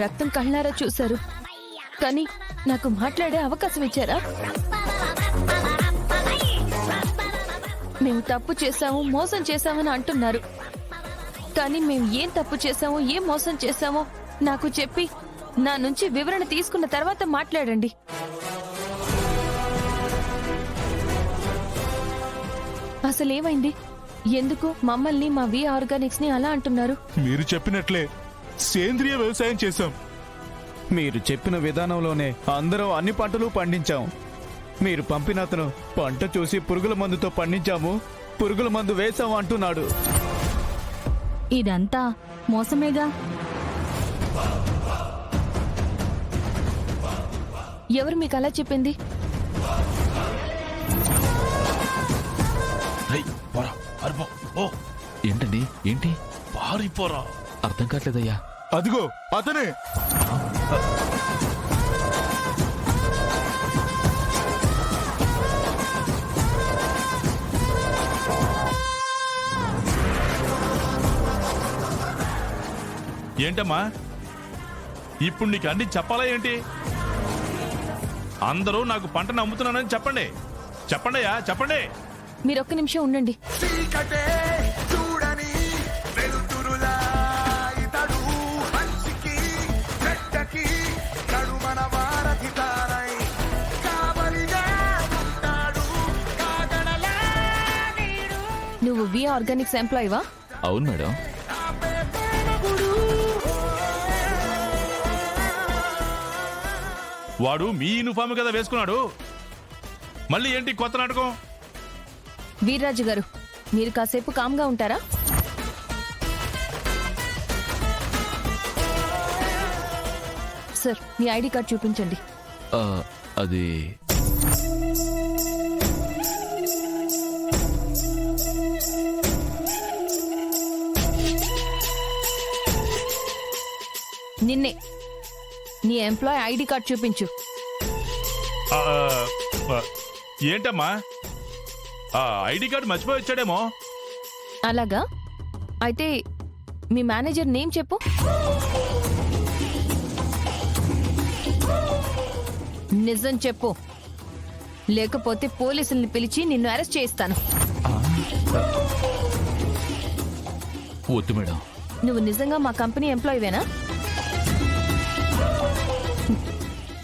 రక్తం కళ్ళారా చూశారు, కానీ నాకు మాట్లాడే అవకాశం ఇచ్చారా? మేము తప్పు చేశాము, మోసం చేశామని అంటున్నారు, కానీ మేము ఏం తప్పు చేశామో, ఏం మోసం చేశామో నాకు చెప్పి నా నుంచి వివరణ తీసుకున్న తర్వాత మాట్లాడండి. అసలేమైంది? ఎందుకు మమ్మల్ని, మా వి ఆర్గానిక్స్ ని అలా అంటున్నారు? మీరు చెప్పినట్లే సేంద్రియ వ్యవసాయం చేశాం. మీరు చెప్పిన విధానంలోనే అందరం అన్ని పంటలు పండించాం. మీరు పంపిన అతను పంట చూసి పురుగుల మందుతో పండించాము, పురుగుల మందు వేసాం అంటున్నాడు. ఇదంతా మోసమేగా. ఎవరు మీకు అలా చెప్పింది? ఏంటండి? ఏంటి పారిపోరా? అర్థం కావట్లేదయ్యా. అదిగో అతనే. ఏంటమ్మా ఇప్పుడు నీకు అన్ని చెప్పాలా ఏంటి? అందరూ నాకు పంటను అమ్ముతున్నానని చెప్పండి. చెప్పండియా, చెప్పండి. మీరు ఒక్క నిమిషం ఉండండి. నువ్వు వి ఆర్గానిక్స్ ఎంప్లాయీవా? అవును మేడం. వాడు మీ యూనిఫామ్ కదా వేసుకున్నాడు, మళ్ళీ ఏంటి కొత్త నాటకం? వీర్రాజు గారు, మీరు కాసేపు కామ్గా ఉంటారా? సార్, మీ ఐడి కార్డ్ చూపించండి. అది నిన్నే. నీ ఎంప్లాయ్ ఐడి కార్డ్ చూపించు. ఏంటమ్మా ఐడి కార్డు మర్చిపోయి వచ్చాడేమో. అలాగా? అయితే మీ మేనేజర్ నేమ్ చెప్పు. నిజం చెప్పు, లేకపోతే పోలీసుల్ని పిలిచి నిన్ను అరెస్ట్ చేయిస్తాను. వద్దు మేడం. నువ్వు నిజంగా మా కంపెనీ ఎంప్లాయీవేనా?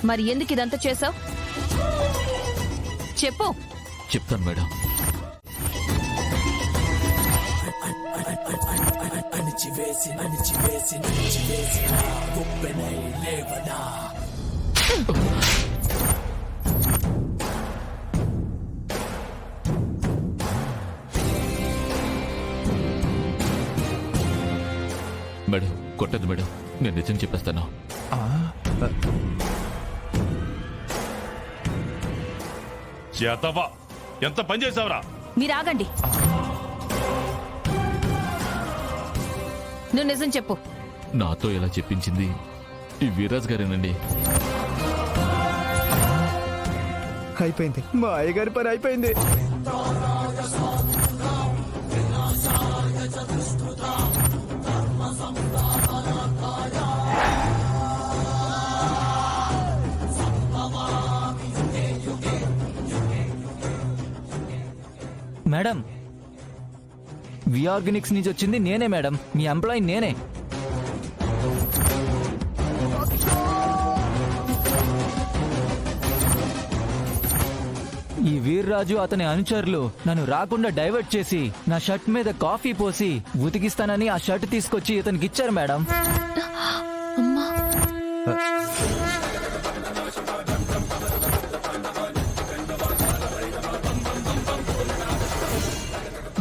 మరి ఎందుకు ఇదంతా చేసావు? చెప్పు. చెప్తాను మేడం. మేడం కొట్టదు మేడం, నేను నిజం చెప్పేస్తాను. చేతవా, ఎంత పని చేసావురా? మీరు ఆగండి. నువ్వు నిజం చెప్పు. నాతో ఇలా చెప్పించింది ఈ వీర్రాజు గారేనండి. అయిపోయింది, మా అయ్యగారి పని అయిపోయింది. మేడం, వి ఆర్గానిక్స్ నుంచి వచ్చింది నేనే మేడం, మీ ఎంప్లాయీ నేనే. ఈ వీర్రాజు అతని అనుచరులు నన్ను రాకుండా డైవర్ట్ చేసి నా షర్ట్ మీద కాఫీ పోసి ఉతికిస్తానని ఆ షర్ట్ తీసుకొచ్చి ఇతనికి ఇచ్చారు మేడం. అమ్మా,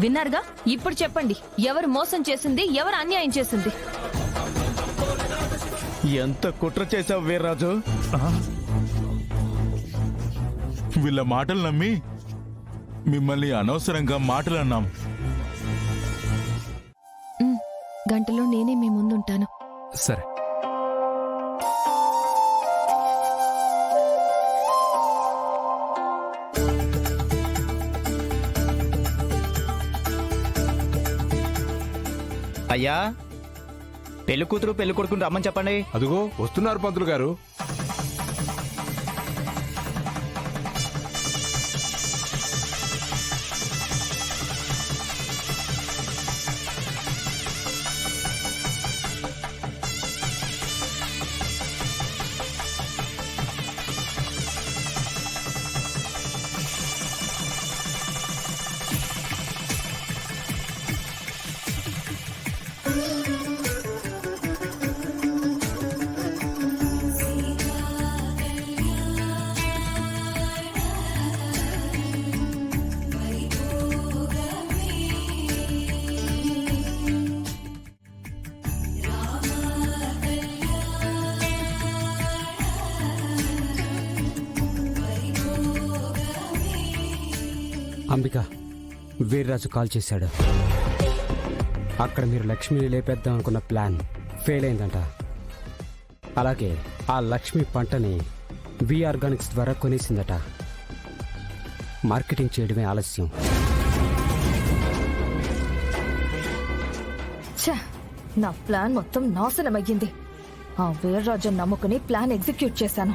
విన్నారుగా? ఇప్పుడు చెప్పండి, ఎవరు మోసం చేసింది, ఎవరు అన్యాయం చేసింది? ఎంత కుట్ర చేశావు వీర్రాజు. వీళ్ళ మాటలు నమ్మి మిమ్మల్ని అనవసరంగా మాటలు అన్నాం. గంటలో నేనే మీ ముందుంటాను. సరే. అయ్యా, పెళ్లి కూతురు పెళ్లి కొడుకుని రమ్మని చెప్పండి. అదిగో వస్తున్నారు పంతులు గారు. అంబిక, వీర్రాజు కాల్ చేశాడు. అక్కడ మీరు లక్ష్మిని లేపేద్దాం అనుకున్న ప్లాన్ ఫెయిల్ అయిందంట. అలాగే ఆ లక్ష్మి పంటని వి ఆర్గానిక్స్ ద్వారా కొనేసిందట. మార్కెటింగ్ చేయడమే ఆలస్యం. ఛ! నా ప్లాన్ మొత్తం నాశనమయ్యింది. ఆ వీర్రాజు నమ్ముకుని ప్లాన్ ఎగ్జిక్యూట్ చేశాను.